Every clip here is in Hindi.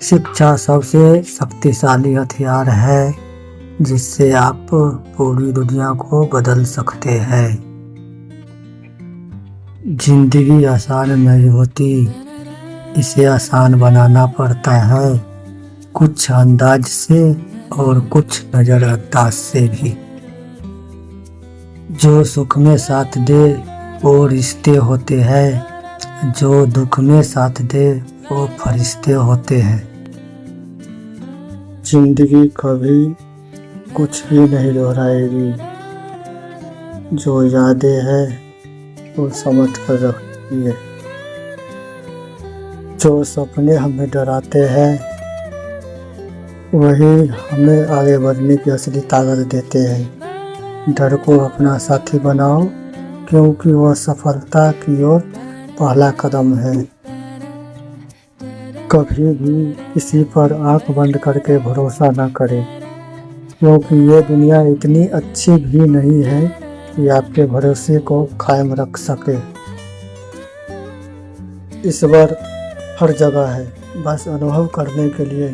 शिक्षा सबसे शक्तिशाली हथियार है जिससे आप पूरी दुनिया को बदल सकते हैं। जिंदगी आसान नहीं होती, इसे आसान बनाना पड़ता है, कुछ अंदाज से और कुछ नजरअंदाज से भी। जो सुख में साथ दे वो रिश्ते होते हैं, जो दुख में साथ दे वो फरिश्ते होते हैं। जिंदगी कभी कुछ भी नहीं दोहराएगी, जो यादें हैं वो समझ कर रखती है। जो सपने हमें डराते हैं वही हमें आगे बढ़ने की असली ताकत देते हैं। डर को अपना साथी बनाओ क्योंकि वह सफलता की ओर पहला कदम है। कभी भी किसी पर आंख बंद करके भरोसा न करें क्योंकि ये दुनिया इतनी अच्छी भी नहीं है कि आपके भरोसे को कायम रख सके। ईश्वर हर जगह है, बस अनुभव करने के लिए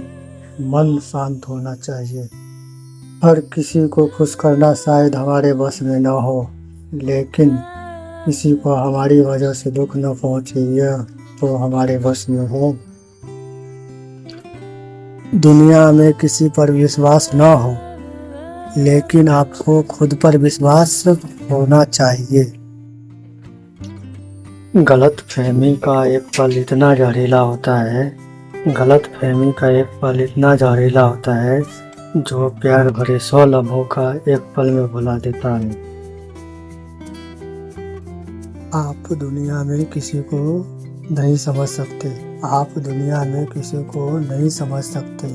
मन शांत होना चाहिए। हर किसी को खुश करना शायद हमारे बस में न हो, लेकिन किसी को हमारी वजह से दुख न पहुंचे यह तो हमारे बस में हो। दुनिया में किसी पर विश्वास न हो, लेकिन आपको खुद पर विश्वास होना चाहिए। गलतफहमी का एक पल इतना जहरीला होता है, गलतफहमी का एक पल इतना जहरीला होता है जो प्यार भरे 100 लम्हों का एक पल में भुला देता है। आप दुनिया में किसी को नहीं समझ सकते, आप दुनिया में किसी को नहीं समझ सकते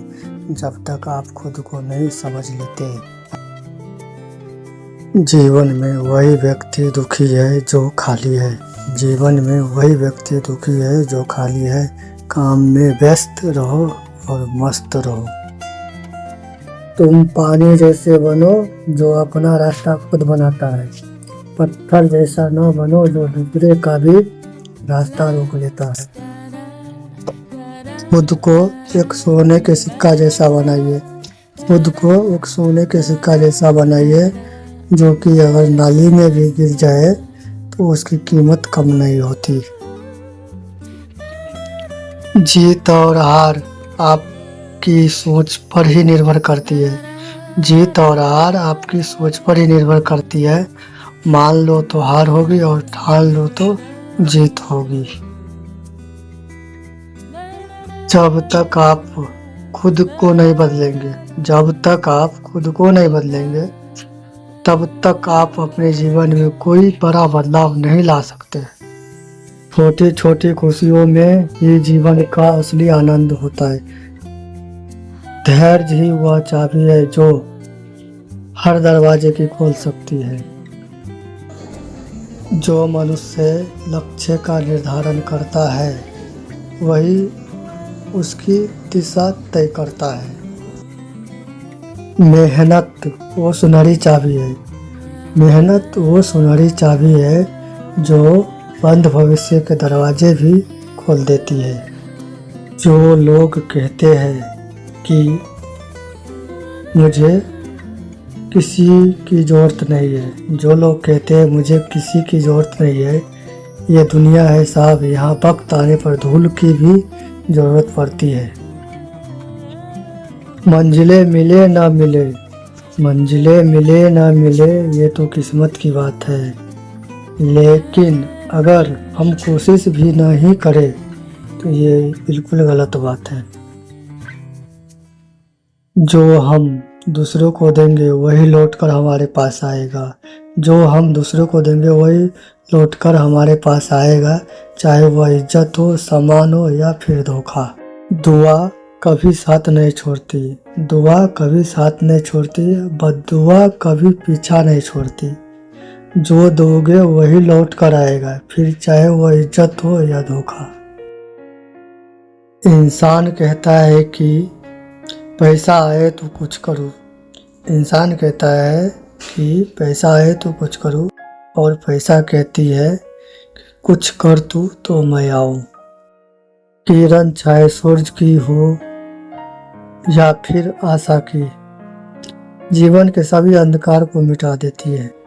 जब तक आप खुद को नहीं समझ लेते। जीवन में वही व्यक्ति दुखी है जो खाली है, जीवन में वही व्यक्ति दुखी है जो खाली है। काम में व्यस्त रहो और मस्त रहो। तुम पानी जैसे बनो जो अपना रास्ता खुद बनाता है, पत्थर जैसा न बनो जो दूसरे का भी रास्ता रोक लेता है। खुद को एक सोने के सिक्का जैसा बनाइए, खुद को एक सोने के सिक्का जैसा बनाइए जो कि अगर नाली में भी गिर जाए तो उसकी कीमत कम नहीं होती। जीत और हार आपकी सोच पर ही निर्भर करती है, जीत और हार आपकी सोच पर ही निर्भर करती है। मान लो तो हार होगी और ठान लो तो जीत होगी। जब तक आप खुद को नहीं बदलेंगे, जब तक आप खुद को नहीं बदलेंगे तब तक आप अपने जीवन में कोई बड़ा बदलाव नहीं ला सकते। छोटी छोटी खुशियों में ही जीवन का असली आनंद होता है। धैर्य ही वह चाबी है जो हर दरवाजे की खोल सकती है। जो मनुष्य लक्ष्य का निर्धारण करता है वही उसकी दिशा तय करता है। मेहनत वो सुनहरी चाबी है, मेहनत वो सुनहरी चाबी है जो बंद भविष्य के दरवाजे भी खोल देती है। जो लोग कहते हैं कि मुझे किसी की ज़रूरत नहीं है, जो लोग कहते हैं मुझे किसी की ज़रूरत नहीं है, ये दुनिया है साहब, यहाँ वक्त आने पर धूल की भी ज़रूरत पड़ती है। मंजिलें मिले ना मिले, मंजिलें मिले ना मिले ये तो किस्मत की बात है, लेकिन अगर हम कोशिश भी नहीं करें तो ये बिल्कुल गलत बात है। जो हम दूसरों को देंगे वही लौटकर हमारे पास आएगा, जो हम दूसरों को देंगे वही लौटकर हमारे पास आएगा, चाहे वह इज्जत हो, सम्मान हो या फिर धोखा। दुआ कभी साथ नहीं छोड़ती, दुआ कभी साथ नहीं छोड़ती, बद्दुआ कभी पीछा नहीं छोड़ती। जो दोगे वही लौट कर आएगा, फिर चाहे वह इज्जत हो या धोखा। इंसान कहता है कि पैसा आए तो कुछ करूँ, इंसान कहता है कि पैसा आए तो कुछ करूँ, और पैसा कहती है कि कुछ कर तू तो मैं आऊँ। किरण चाहे सूरज की हो या फिर आशा की जीवन के सभी अंधकार को मिटा देती है।